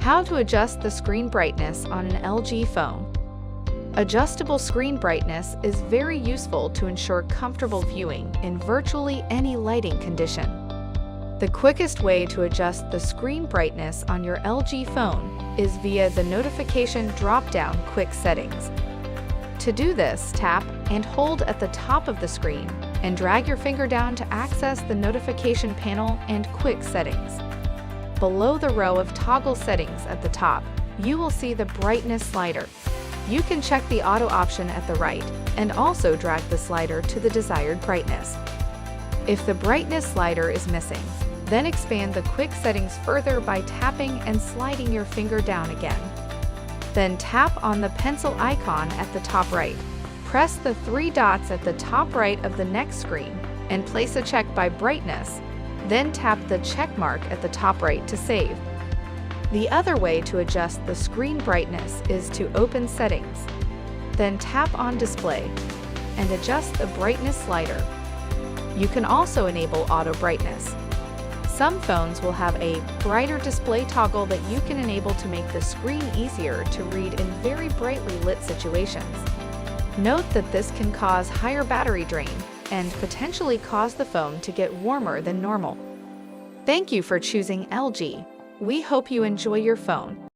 How to adjust the screen brightness on an LG phone. Adjustable screen brightness is very useful to ensure comfortable viewing in virtually any lighting condition. The quickest way to adjust the screen brightness on your LG phone is via the notification drop-down quick settings. To do this, tap and hold at the top of the screen and drag your finger down to access the notification panel and quick settings. Below the row of toggle settings at the top, you will see the brightness slider. You can check the auto option at the right and also drag the slider to the desired brightness. If the brightness slider is missing, then expand the quick settings further by tapping and sliding your finger down again. Then tap on the pencil icon at the top right. Press the three dots at the top right of the next screen and place a check by brightness. Then tap the check mark at the top right to save. The other way to adjust the screen brightness is to open Settings. Then tap on Display and adjust the brightness slider. You can also enable auto brightness. Some phones will have a brighter display toggle that you can enable to make the screen easier to read in very brightly lit situations. Note that this can cause higher battery drain and potentially cause the phone to get warmer than normal. Thank you for choosing LG. We hope you enjoy your phone.